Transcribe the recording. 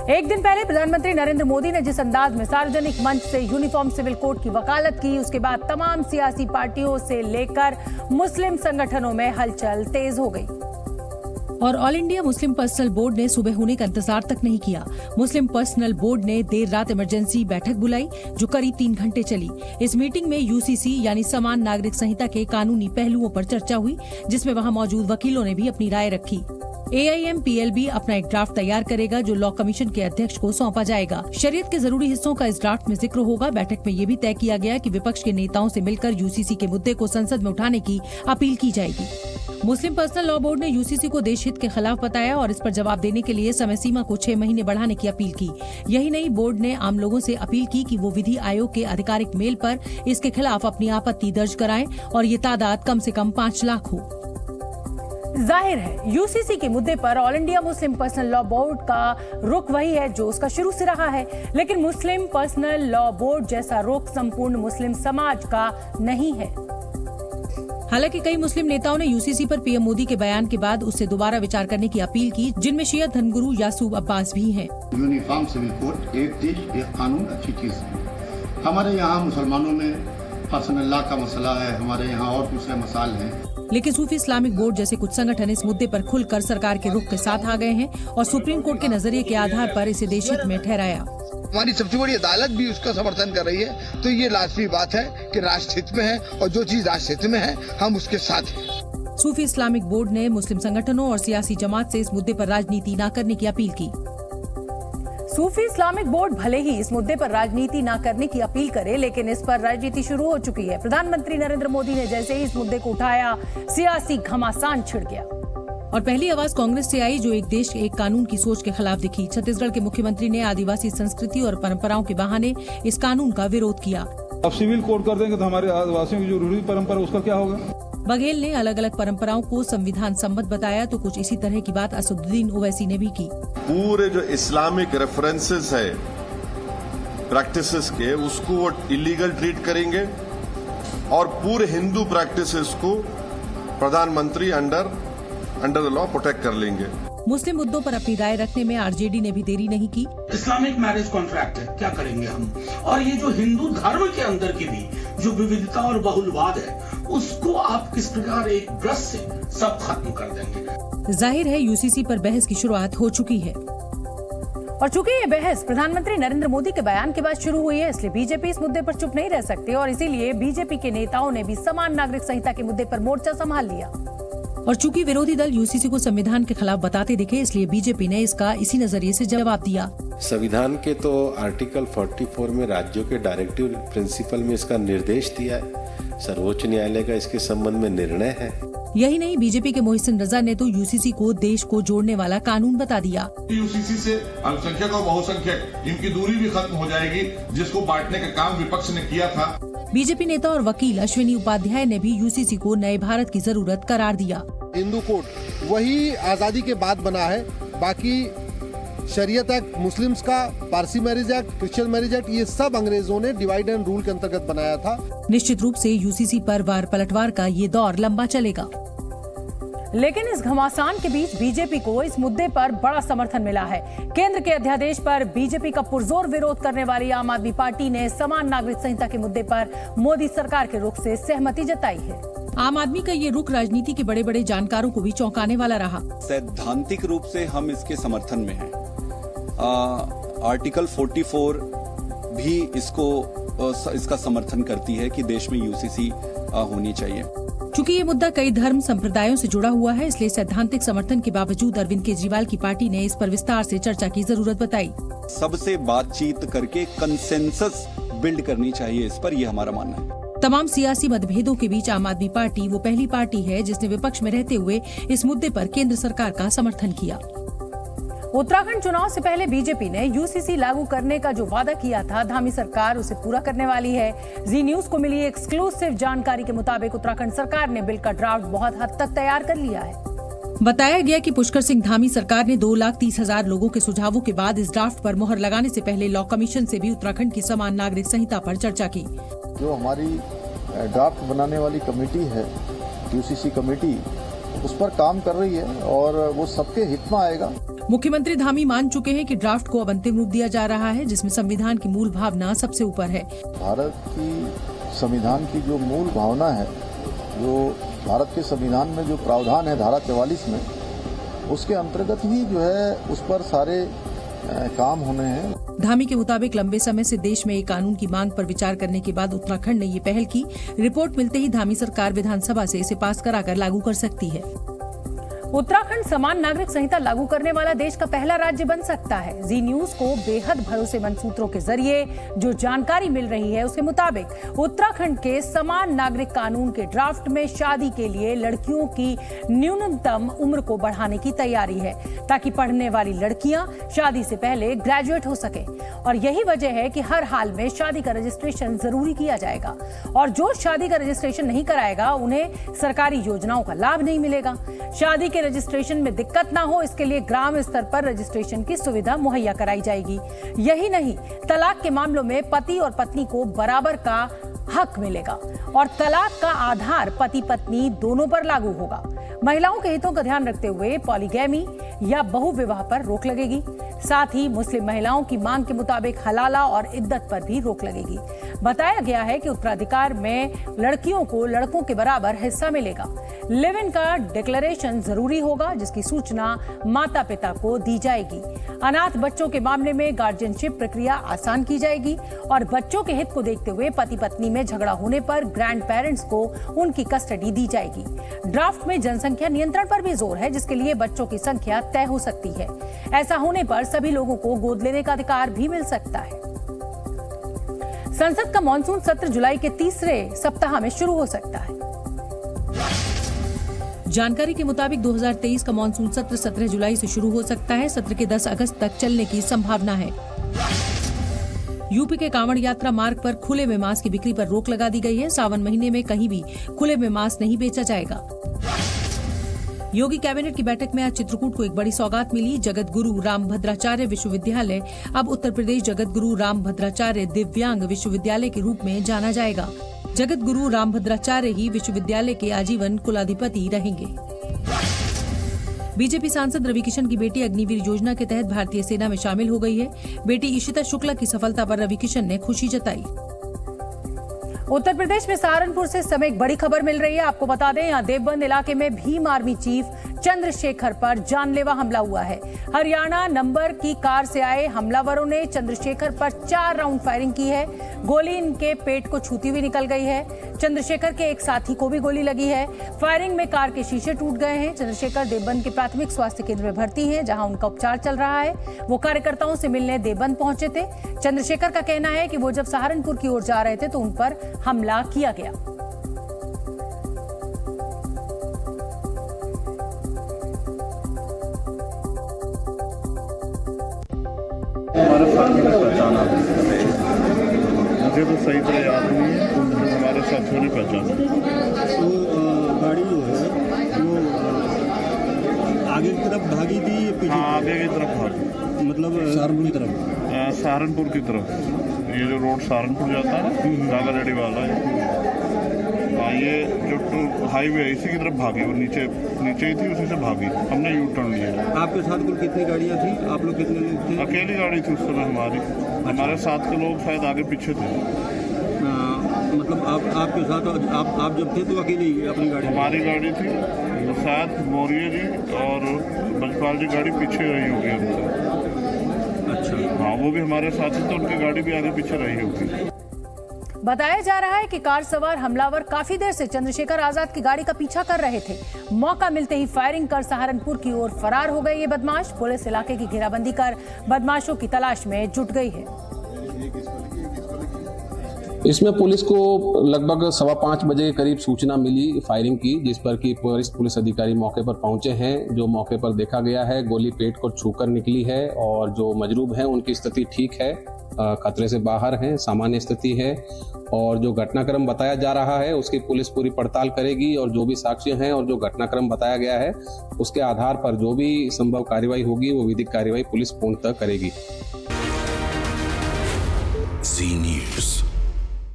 एक दिन पहले प्रधानमंत्री नरेंद्र मोदी ने जिस अंदाज में सार्वजनिक मंच से यूनिफॉर्म सिविल कोड की वकालत की, उसके बाद तमाम सियासी पार्टियों से लेकर मुस्लिम संगठनों में हलचल तेज हो गई। और all India Muslim personal board ने सुबह होने का इंतजार तक नहीं किया। मुस्लिम पर्सनल बोर्ड ने देर रात इमरजेंसी बैठक बुलाई जो करीब 3 घंटे चली। इस मीटिंग में यूसीसी यानी समान नागरिक संहिता के कानूनी पहलुओं पर चर्चा हुई, जिसमें वहां मौजूद वकीलों ने भी अपनी राय रखी। AIMPLB अपना एक ड्राफ्ट तैयार करेगा जो लॉ कमीशन के अध्यक्ष को सौंपा जाएगा। शरीयत के जरूरी हिस्सों का इस ड्राफ्ट में जिक्र होगा। बैठक में ये भी तय किया गया कि विपक्ष के नेताओं से मिलकर यूसीसी के मुद्दे को संसद में उठाने की अपील की जाएगी। मुस्लिम पर्सनल लॉ बोर्ड ने यूसीसी को देश हित के खिलाफ बताया और इस पर जवाब देने के लिए समय सीमा को 6 महीने बढ़ाने की अपील की। यही नहीं, बोर्ड ने आम लोगों से अपील की कि वो विधि आयोग के आधिकारिक मेल पर इसके खिलाफ अपनी आपत्ति दर्ज कराएं और ये तादाद कम से कम 5 लाख हो। जाहिर है यूसीसी के मुद्दे पर all India Muslim personal law board का रुख वही है जो उसका शुरू से रहा है, लेकिन मुस्लिम पर्सनल लॉ बोर्ड जैसा रुख संपूर्ण मुस्लिम समाज का नहीं है। हालांकि कई मुस्लिम नेताओं ने यूसीसी पर पीएम मोदी के बयान के बाद उससे दोबारा विचार करने की अपील की, जिनमें शिया धर्मगुरु यासूब अब्बास भी हैं। यूनिफॉर्म सिविल कोड, एक देश एक कानून अच्छी चीज है। हमारे यहाँ मुसलमानों में पर्सनल लॉ का मसला है, हमारे यहाँ और दूसरे मसाइल हैं। लेकिन सूफी इस्लामिक बोर्ड जैसे कुछ संगठन इस मुद्दे पर खुलकर सरकार के रुख के साथ आ गए हैं और सुप्रीम कोर्ट के नजरिए के आधार पर इसे देशहित में ठहराया। हमारी सबसे बड़ी अदालत भी उसका समर्थन कर रही है, तो ये लाजमी बात है कि राष्ट्र हित में है और जो चीज राष्ट्र हित में है हम उसके साथ हैं। सूफी इस्लामिक बोर्ड ने मुस्लिम संगठनों और सियासी जमात से इस मुद्दे पर राजनीति न करने की अपील की। सूफी इस्लामिक बोर्ड भले ही इस मुद्दे पर राजनीति न करने की अपील करे, लेकिन इस पर राजनीति शुरू हो चुकी है। प्रधानमंत्री नरेंद्र मोदी ने जैसे ही इस मुद्दे को उठाया, सियासी घमासान छिड़ गया और पहली आवाज कांग्रेस से आई जो एक देश एक कानून की सोच के खिलाफ दिखी। छत्तीसगढ़ के मुख्यमंत्री ने आदिवासी संस्कृति और परंपराओं के बहाने इस कानून का विरोध किया। अब सिविल कोड कर देंगे तो हमारे आदिवासियों की जो रूढ़ी परंपरा उसका क्या होगा? बघेल ने अलग अलग परंपराओं को संविधान सम्मत बताया तो कुछ इसी तरह की बात असदुद्दीन ओवैसी ने भी की। पूरे जो इस्लामिक रेफरेंसेस है प्रैक्टिसेस के, उसको वो इलीगल ट्रीट करेंगे और पूरे हिंदू प्रैक्टिसेस को प्रधानमंत्री अंडर द लॉ प्रोटेक्ट कर लेंगे। मुस्लिम मुद्दों पर अपनी राय रखने में आरजेडी ने भी देरी नहीं की। इस्लामिक मैरिज कॉन्ट्रैक्ट है, क्या करेंगे हम? और ये जो हिंदू धर्म के अंदर की भी जो विविधता और बहुलवाद है, उसको आप किस प्रकार एक ब्रश से सब खत्म कर देंगे? जाहिर है यूसीसी पर बहस की शुरुआत हो चुकी है और चूंकि ये बहस प्रधानमंत्री नरेंद्र मोदी के बयान के बाद शुरू हुई है, इसलिए बीजेपी इस मुद्दे पर चुप नहीं रह सकती और इसीलिए बीजेपी के नेताओं ने भी समान नागरिक संहिता के मुद्दे पर मोर्चा संभाल लिया। और चूंकि विरोधी दल यूसीसी को संविधान के खिलाफ बताते दिखे, इसलिए बीजेपी ने इसका इसी नजरिए से जवाब दिया। संविधान के तो आर्टिकल 44 में राज्यों के डायरेक्टिव प्रिंसिपल में इसका निर्देश दिया है। सर्वोच्च न्यायालय का इसके संबंध में निर्णय है। यही नहीं, बीजेपी के मोहसिन रजा ने तो यूसीसी को देश को जोड़ने वाला कानून बता दिया। यूसीसी से अल्पसंख्यक और बहुसंख्यक इनकी दूरी भी खत्म हो जाएगी, जिसको बांटने का काम विपक्ष ने किया था। बीजेपी नेता और वकील अश्विनी उपाध्याय ने भी यूसीसी को नए भारत की जरूरत करार दिया। हिंदू कोड वही आजादी के बाद बना है, बाकी शरीयत एक्ट मुस्लिम्स का, Parsi marriage act, Christian marriage act, ये सब अंग्रेजों ने डिवाइड एंड रूल के अंतर्गत बनाया था। निश्चित रूप से यूसीसी पर वार पलटवार का ये दौर लंबा चलेगा, लेकिन इस घमासान के बीच बीजेपी को इस मुद्दे पर बड़ा समर्थन मिला है। केंद्र के अध्यादेश पर बीजेपी का पुरजोर विरोध करने वाली आम आदमी पार्टी ने समान नागरिक संहिता के मुद्दे पर मोदी सरकार के रुख से सहमति जताई है। आम आदमी का ये रुख राजनीति के बड़े बड़े जानकारों को भी चौंकाने वाला रहा। सैद्धांतिक रूप से हम इसके समर्थन में हैं। आर्टिकल 44 भी इसका समर्थन करती है कि देश में यूसीसी होनी चाहिए। चूंकि ये मुद्दा कई धर्म संप्रदायों से जुड़ा हुआ है, इसलिए सैद्धांतिक समर्थन के बावजूद अरविंद केजरीवाल की पार्टी ने इस पर विस्तार से चर्चा की जरूरत बताई। सबसे बातचीत करके कंसेंसस बिल्ड करनी चाहिए इस पर, यह हमारा मानना है। तमाम सियासी मतभेदों के बीच आम आदमी पार्टी वो पहली पार्टी है जिसने विपक्ष में रहते हुए इस मुद्दे पर केंद्र सरकार का समर्थन किया। उत्तराखंड चुनाव से पहले बीजेपी ने यूसीसी लागू करने का जो वादा किया था, धामी सरकार उसे पूरा करने वाली है। जी न्यूज को मिली एक्सक्लूसिव जानकारी के मुताबिक उत्तराखंड सरकार ने बिल का ड्राफ्ट बहुत हद तक तैयार कर लिया है। बताया गया कि पुष्कर सिंह धामी सरकार ने 2,30,000 लोगों के सुझावों के बाद इस ड्राफ्ट पर मुहर लगाने से पहले लॉ कमीशन से भी उत्तराखंड की समान नागरिक संहिता पर चर्चा की। जो हमारी ड्राफ्ट बनाने वाली कमेटी है, यूसीसी कमेटी, उस पर काम कर रही है और वो सबके हित में आएगा। मुख्यमंत्री धामी मान चुके हैं कि ड्राफ्ट को अब अंतिम रूप दिया जा रहा है, जिसमें संविधान की मूल भावना सबसे ऊपर है। भारत की संविधान की जो मूल भावना है, जो भारत के संविधान में जो प्रावधान है धारा 44 में, उसके अंतर्गत ही जो है उस पर सारे काम होने हैं। धामी के मुताबिक लंबे समय से देश में एक कानून की मांग पर विचार करने के बाद उत्तराखंड ने ये पहल की। रिपोर्ट मिलते ही धामी सरकार विधानसभा से इसे पास कराकर लागू कर सकती है। उत्तराखंड समान नागरिक संहिता लागू करने वाला देश का पहला राज्य बन सकता है। जी न्यूज को बेहद भरोसेमंद सूत्रों के जरिए जो जानकारी मिल रही है, उसके मुताबिक उत्तराखंड के समान नागरिक कानून के ड्राफ्ट में शादी के लिए लड़कियों की न्यूनतम उम्र को बढ़ाने की तैयारी है, ताकि पढ़ने वाली लड़कियां शादी से पहले ग्रेजुएट हो सके। और यही वजह है कि हर हाल में शादी का रजिस्ट्रेशन जरूरी किया जाएगा, और जो शादी का रजिस्ट्रेशन नहीं कराएगा उन्हें सरकारी योजनाओं का लाभ नहीं मिलेगा। शादी के रजिस्ट्रेशन में दिक्कत ना हो, इसके लिए ग्राम स्तर पर रजिस्ट्रेशन की सुविधा मुहैया कराई जाएगी। यही नहीं, तलाक के मामलों में पति और पत्नी को बराबर का हक मिलेगा और तलाक का आधार पति पत्नी दोनों पर लागू होगा। महिलाओं के हितों का ध्यान रखते हुए पॉलीगैमी या बहुविवाह पर रोक लगेगी। साथ ही मुस्लिम महिलाओं की मांग के मुताबिक हलाला और इद्दत पर भी रोक लगेगी। बताया गया है कि उत्तराधिकार में लड़कियों को लड़कों के बराबर हिस्सा मिलेगा। लिव इन का डिक्लेरेशन जरूरी होगा, जिसकी सूचना माता पिता को दी जाएगी। अनाथ बच्चों के मामले में गार्जियनशिप प्रक्रिया आसान की जाएगी और बच्चों के हित को देखते हुए पति पत्नी में झगड़ा होने पर ग्रैंड पेरेंट्स को उनकी कस्टडी दी जाएगी। ड्राफ्ट में जनसंख्या नियंत्रण पर भी जोर है, जिसके लिए बच्चों की संख्या तय हो सकती है। ऐसा होने पर सभी लोगों को गोद लेने का अधिकार भी मिल सकता है। संसद का मॉनसून सत्र जुलाई के तीसरे सप्ताह में शुरू हो सकता है। जानकारी के मुताबिक 2023 का मॉनसून सत्र 17 जुलाई से शुरू हो सकता है। सत्र के 10 अगस्त तक चलने की संभावना है। यूपी के कांवड़ यात्रा मार्ग पर खुले में मांस की बिक्री पर रोक लगा दी गई है। सावन महीने में कहीं भी खुले में मांस नहीं बेचा जाएगा। योगी कैबिनेट की बैठक में आज चित्रकूट को एक बड़ी सौगात मिली। जगत गुरु रामभद्राचार्य विश्वविद्यालय अब उत्तर प्रदेश जगत गुरु रामभद्राचार्य दिव्यांग विश्वविद्यालय के रूप में जाना जाएगा। जगत गुरु रामभद्राचार्य ही विश्वविद्यालय के आजीवन कुलाधिपति रहेंगे। बीजेपी सांसद रवि किशन की बेटी अग्निवीर योजना के तहत भारतीय सेना में शामिल हो गई है। बेटी इशिता शुक्ला की सफलता पर रवि किशन ने खुशी जताई। उत्तर प्रदेश में सहारनपुर से इस समय एक बड़ी खबर मिल रही है। आपको बता दें, यहाँ देवबंद इलाके में भीम आर्मी चीफ चंद्रशेखर पर जानलेवा हमला हुआ है। हरियाणा नंबर की कार से आए हमलावरों ने चंद्रशेखर पर 4 राउंड फायरिंग की है। गोली इनके पेट को छूती हुई निकल गई है। चंद्रशेखर के एक साथी को भी गोली लगी है। फायरिंग में कार के शीशे टूट गए हैं। चंद्रशेखर देवबंद के प्राथमिक स्वास्थ्य केंद्र में भर्ती हैं, जहां उनका उपचार चल रहा है। वो कार्यकर्ताओं से मिलने देवबंद पहुंचे थे। चंद्रशेखर का कहना है कि वो जब सहारनपुर की ओर जा रहे थे तो उन पर हमला किया गया। हमारे साथी का पहचान मुझे तो सही तरह याद नहीं है, हमारे साथियों ने पहचाना। तो गाड़ी जो है वो आगे की तरफ भागी थी, हाँ आगे की तरफ भागी, मतलब सहारनपुर की तरफ। सहारनपुर की तरफ, ये जो रोड सहारनपुर जाता है ना, काला रेडी वाला है, ये जो हाईवे है इसी की तरफ भागी। वो नीचे ही थी, उसी से भागी। हमने यू टर्न लिया। आपके साथ कुल कितनी गाड़ियाँ थी? आप लोग कितने लोग थे? अकेली गाड़ी थी उस समय हमारी। हमारे साथ के लोग शायद आगे पीछे थे। मतलब आपके साथ आप जब थे तो अकेली अपनी गाड़ी? हमारी गाड़ी थी, शायद मौर्य जी और बजपाल जी गाड़ी पीछे रही होगी हमसे। अच्छा, हाँ वो भी हमारे साथ थे, तो उनकी गाड़ी भी आगे पीछे रही होगी। बताया जा रहा है कि कार सवार हमलावर काफी देर से चंद्रशेखर आजाद की गाड़ी का पीछा कर रहे थे। मौका मिलते ही फायरिंग कर सहारनपुर की ओर फरार हो गए ये बदमाश। पुलिस इलाके की घेराबंदी कर बदमाशों की तलाश में जुट गई है। इसमें पुलिस को लगभग 5:15 बजे के करीब सूचना मिली फायरिंग की, जिस पर कि पुलिस अधिकारी मौके पर पहुंचे हैं। जो मौके पर देखा गया है, गोली पेट को छूकर निकली है और जो मजरूब हैं उनकी स्थिति ठीक है, खतरे से बाहर हैं, सामान्य स्थिति है। और जो घटनाक्रम बताया जा रहा है उसकी पुलिस पूरी पड़ताल करेगी और जो भी साक्ष्य हैं और जो घटनाक्रम बताया गया है उसके आधार पर जो भी संभव कार्रवाई होगी वो विधिक कार्रवाई पुलिस पूर्णतः करेगी। जी न्यूज़।